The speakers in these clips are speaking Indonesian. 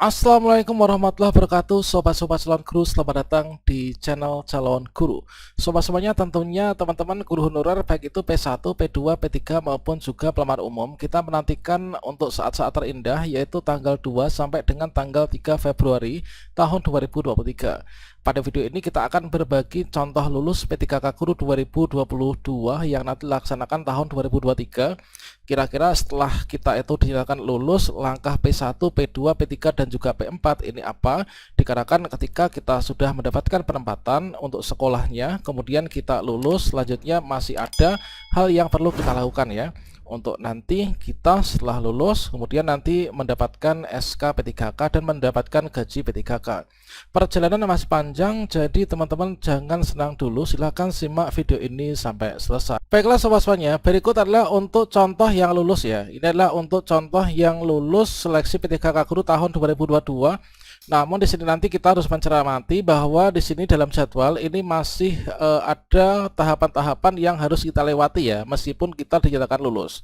Assalamualaikum warahmatullahi wabarakatuh. Sobat-sobat calon guru, selamat datang di channel calon guru. Sobat-sobatnya, tentunya teman-teman guru honorer baik itu P1, P2, P3 maupun juga pelamar umum, kita menantikan untuk saat-saat terindah yaitu tanggal 2 sampai dengan tanggal 3 Februari tahun 2023. Pada video ini kita akan berbagi contoh lulus P3K Guru 2022 yang nanti dilaksanakan tahun 2023. Kira-kira setelah kita itu dinyatakan lulus, langkah P1, P2, P3 dan juga P4 ini apa? Dikarenakan ketika kita sudah mendapatkan penempatan untuk sekolahnya, kemudian kita lulus, selanjutnya masih ada hal yang perlu kita lakukan ya. Untuk nanti kita setelah lulus kemudian nanti mendapatkan SK P3K dan mendapatkan gaji P3K. Perjalanan masih panjang, jadi teman-teman jangan senang dulu, silahkan simak video ini sampai selesai. Baiklah sobat-sobatnya, berikut adalah untuk contoh yang lulus ya. Ini adalah untuk contoh yang lulus seleksi P3K Guru tahun 2022. Namun di sini nanti kita harus mencermati bahwa di sini dalam jadwal ini masih ada tahapan-tahapan yang harus kita lewati ya, meskipun kita dinyatakan lulus.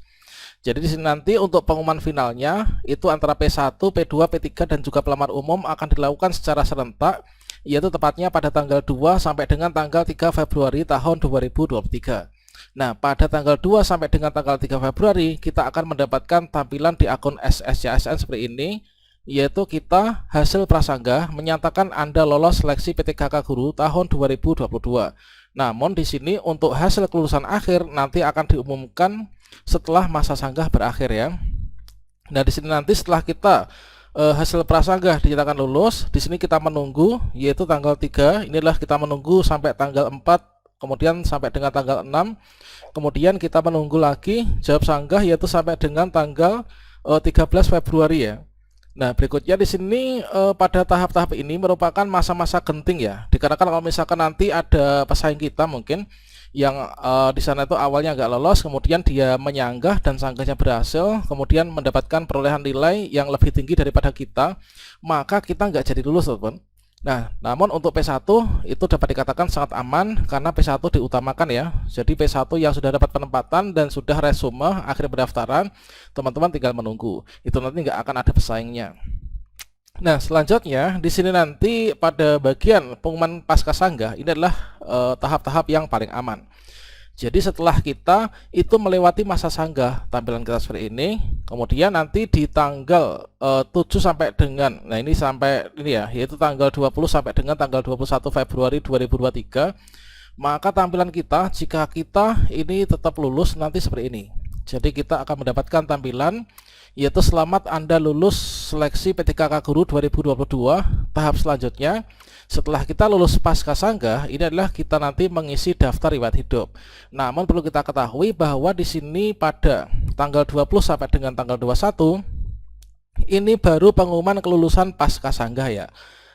Jadi di sini nanti untuk pengumuman finalnya itu antara P1, P2, P3 dan juga pelamar umum akan dilakukan secara serentak, yaitu tepatnya pada tanggal 2 sampai dengan tanggal 3 Februari tahun 2023. Nah, pada tanggal 2 sampai dengan tanggal 3 Februari kita akan mendapatkan tampilan di akun SSCSN seperti ini, yaitu kita hasil prasangga menyatakan Anda lolos seleksi P3K Guru tahun 2022. Namun di sini untuk hasil kelulusan akhir nanti akan diumumkan setelah masa sanggah berakhir ya. Nah, di sini nanti setelah kita hasil prasangga dinyatakan lulus, di sini kita menunggu yaitu tanggal 3, inilah kita menunggu sampai tanggal 4, kemudian sampai dengan tanggal 6. Kemudian kita menunggu lagi jawab sanggah yaitu sampai dengan tanggal 13 Februari ya. Nah, berikutnya di sini pada tahap-tahap ini merupakan masa-masa genting ya. Dikarenakan kalau misalkan nanti ada pesaing kita mungkin yang di sana itu awalnya nggak lolos, kemudian dia menyanggah dan sanggahnya berhasil, kemudian mendapatkan perolehan nilai yang lebih tinggi daripada kita, maka kita nggak jadi lulus, teman-teman. Nah, namun untuk P1 itu dapat dikatakan sangat aman karena P1 diutamakan ya. Jadi P1 yang sudah dapat penempatan dan sudah resume akhir pendaftaran, teman-teman tinggal menunggu. Itu nanti nggak akan ada pesaingnya. Nah, selanjutnya di sini nanti pada bagian pengumuman pasca sanggah ini adalah tahap-tahap yang paling aman. Jadi setelah kita itu melewati masa sanggah, tampilan kita seperti ini, kemudian nanti di tanggal 7 sampai dengan, nah ini sampai ini ya, yaitu tanggal 20 sampai dengan tanggal 21 Februari 2023, maka tampilan kita jika kita ini tetap lulus nanti seperti ini. Jadi kita akan mendapatkan tampilan yaitu selamat Anda lulus seleksi P3K Guru 2022. Tahap selanjutnya setelah kita lulus pasca sanggah ini adalah kita nanti mengisi daftar riwayat hidup. Namun perlu kita ketahui bahwa di sini pada tanggal 20 sampai dengan tanggal 21 ini baru pengumuman kelulusan pasca sanggah ya.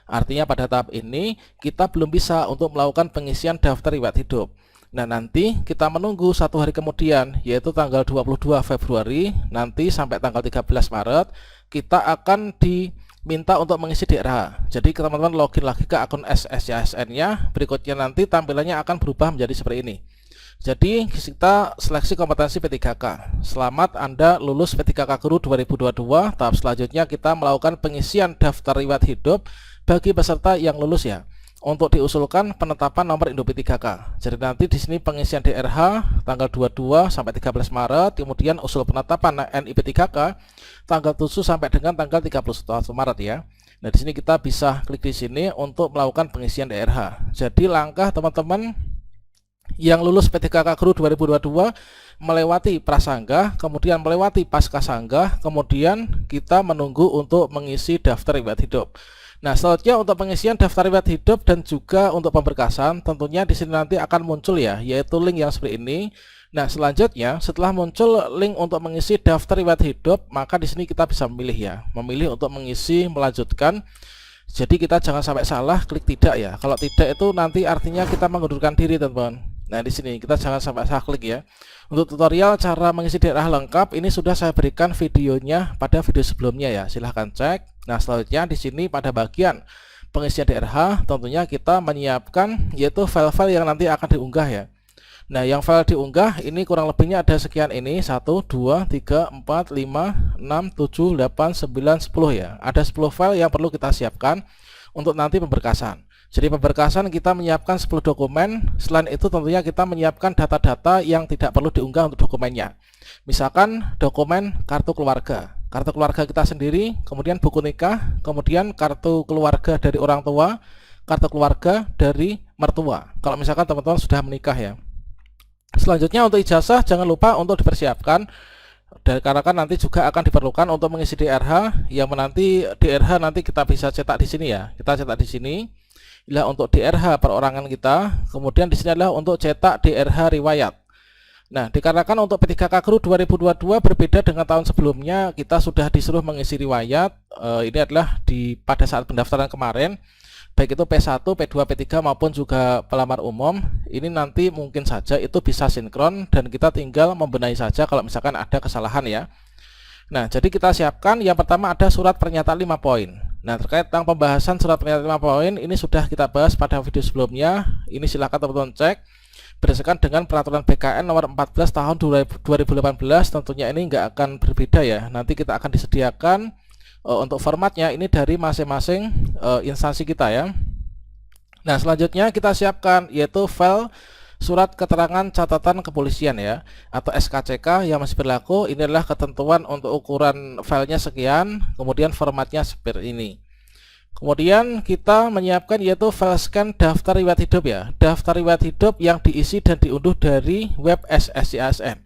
Artinya pada tahap ini kita belum bisa untuk melakukan pengisian daftar riwayat hidup. Nah, nanti kita menunggu satu hari kemudian yaitu tanggal 22 Februari nanti sampai tanggal 13 Maret kita akan diminta untuk mengisi DRH. Jadi teman-teman login lagi ke akun SSCSN-nya, berikutnya nanti tampilannya akan berubah menjadi seperti ini. Jadi kita seleksi kompetensi P3K. Selamat Anda lulus P3K Guru 2022. Tahap selanjutnya kita melakukan pengisian daftar riwayat hidup bagi peserta yang lulus ya. Untuk diusulkan penetapan nomor induk P3K. Jadi nanti di sini pengisian DRH tanggal 22 sampai 13 Maret, kemudian usul penetapan NIP P3K tanggal 7 sampai dengan tanggal 31 Maret ya. Nah, di sini kita bisa klik di sini untuk melakukan pengisian DRH. Jadi langkah teman-teman yang lulus P3K Guru 2022 melewati prasanggah, kemudian melewati pasca sanggah, kemudian kita menunggu untuk mengisi daftar riwayat hidup. Nah, selanjutnya untuk pengisian daftar riwayat hidup dan juga untuk pemberkasan tentunya di sini nanti akan muncul ya, yaitu link yang seperti ini. Nah, selanjutnya setelah muncul link untuk mengisi daftar riwayat hidup, maka di sini kita bisa memilih ya, memilih untuk mengisi melanjutkan. Jadi kita jangan sampai salah klik tidak ya. Kalau tidak itu nanti artinya kita mengundurkan diri, teman-teman. Nah, di sini kita jangan sampai salah klik ya. Untuk tutorial cara mengisi DRH lengkap ini sudah saya berikan videonya pada video sebelumnya ya. Silahkan cek. Nah, selanjutnya di sini pada bagian pengisian DRH tentunya kita menyiapkan yaitu file-file yang nanti akan diunggah ya. Nah, yang file diunggah ini kurang lebihnya ada sekian ini, 1, 2, 3, 4, 5, 6, 7, 8, 9, 10 ya. Ada 10 file yang perlu kita siapkan untuk nanti pemberkasan. Jadi pemberkasan kita menyiapkan 10 dokumen, selain itu tentunya kita menyiapkan data-data yang tidak perlu diunggah untuk dokumennya. Misalkan dokumen kartu keluarga kita sendiri, kemudian buku nikah, kemudian kartu keluarga dari orang tua, kartu keluarga dari mertua, kalau misalkan teman-teman sudah menikah ya. Selanjutnya untuk ijazah jangan lupa untuk dipersiapkan, dan karena kan nanti juga akan diperlukan untuk mengisi DRH, yang menanti DRH nanti kita bisa cetak di sini ya. Kita cetak di sini adalah untuk DRH perorangan kita, kemudian di sini adalah untuk cetak DRH riwayat. Nah, dikarenakan untuk P3K Kru 2022 berbeda dengan tahun sebelumnya, kita sudah disuruh mengisi riwayat. Ini adalah pada saat pendaftaran kemarin, baik itu P1, P2, P3 maupun juga pelamar umum. Ini nanti mungkin saja itu bisa sinkron dan kita tinggal membenahi saja kalau misalkan ada kesalahan ya. Nah, jadi kita siapkan yang pertama ada surat pernyataan 5 poin. Nah, terkait tentang pembahasan surat pernyataan 5 poin ini sudah kita bahas pada video sebelumnya. Ini silahkan teman-teman cek berdasarkan dengan peraturan BKN nomor 14 tahun 2018. Tentunya ini nggak akan berbeda ya. Nanti kita akan disediakan untuk formatnya ini dari masing-masing instansi kita ya. Nah, selanjutnya kita siapkan yaitu file surat keterangan catatan kepolisian ya, atau SKCK yang masih berlaku. Ini adalah ketentuan untuk ukuran filenya sekian, kemudian formatnya seperti ini. Kemudian kita menyiapkan yaitu file scan daftar riwayat hidup ya, daftar riwayat hidup yang diisi dan diunduh dari web SSCASN.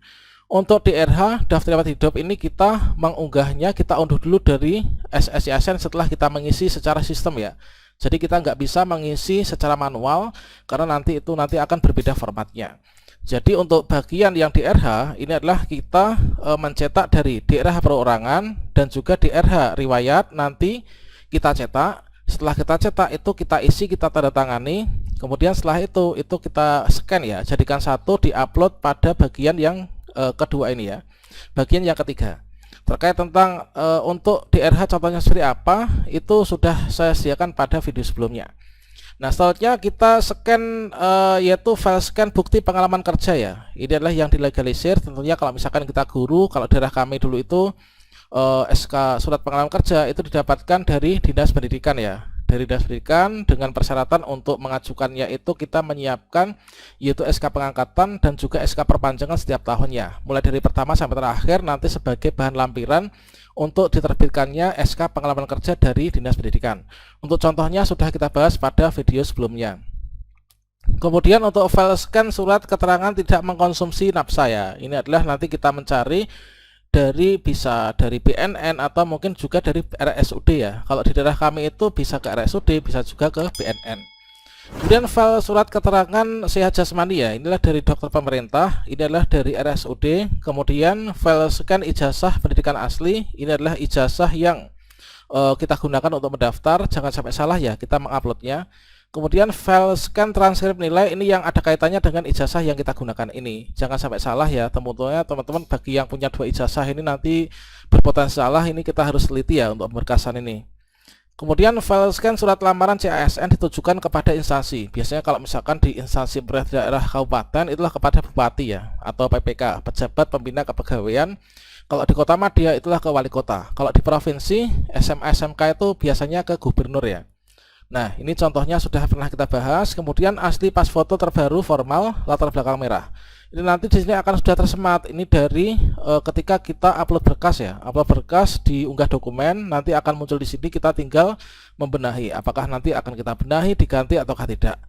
Untuk DRH daftar riwayat hidup ini kita mengunggahnya, kita unduh dulu dari SSCASN setelah kita mengisi secara sistem ya. Jadi kita nggak bisa mengisi secara manual karena nanti akan berbeda formatnya. Jadi untuk bagian yang DRH ini adalah kita mencetak dari DRH perorangan dan juga DRH riwayat, nanti kita cetak. Setelah kita cetak itu kita isi, kita tanda tangani, kemudian setelah itu kita scan ya, jadikan satu, diupload pada bagian yang kedua ini ya. Bagian yang ketiga terkait tentang untuk DRH contohnya seperti apa itu sudah saya sediakan pada video sebelumnya. Nah, selanjutnya kita scan yaitu file scan bukti pengalaman kerja ya. Ini adalah yang dilegalisir. Tentunya kalau misalkan kita guru, kalau daerah kami dulu itu SK surat pengalaman kerja itu didapatkan dari Dinas Pendidikan ya. Dari Dinas Pendidikan dengan persyaratan untuk mengajukannya itu kita menyiapkan yaitu SK pengangkatan dan juga SK perpanjangan setiap tahunnya, mulai dari pertama sampai terakhir, nanti sebagai bahan lampiran untuk diterbitkannya SK pengalaman kerja dari Dinas Pendidikan. Untuk contohnya sudah kita bahas pada video sebelumnya. Kemudian untuk file scan surat keterangan tidak mengkonsumsi nafsa ya, ini adalah nanti kita mencari bisa dari BNN atau mungkin juga dari RSUD ya. Kalau di daerah kami itu bisa ke RSUD, bisa juga ke BNN. Kemudian file surat keterangan sehat jasmani ya, inilah dari dokter pemerintah, ini adalah dari RSUD. Kemudian file scan ijazah pendidikan asli, ini adalah ijazah yang kita gunakan untuk mendaftar, jangan sampai salah ya kita menguploadnya. Kemudian file scan transkrip nilai, ini yang ada kaitannya dengan ijazah yang kita gunakan ini, jangan sampai salah ya teman-teman. Bagi yang punya 2 ijazah ini nanti berpotensi salah, ini kita harus teliti ya untuk pemberkasan ini. Kemudian file scan surat lamaran CASN ditujukan kepada instansi. Biasanya kalau misalkan di instansi pemerintah daerah kabupaten itulah kepada bupati ya, atau PPK, pejabat pembina kepegawaian. Kalau di kota Madia itulah ke wali kota. Kalau di provinsi SMA SMK itu biasanya ke gubernur ya. Nah, ini contohnya sudah pernah kita bahas. Kemudian asli pas foto terbaru formal, latar belakang merah. Ini nanti di sini akan sudah tersemat. Ini dari ketika kita upload berkas ya. Upload berkas diunggah dokumen, nanti akan muncul di sini, kita tinggal membenahi. Apakah nanti akan kita benahi, diganti ataukah tidak.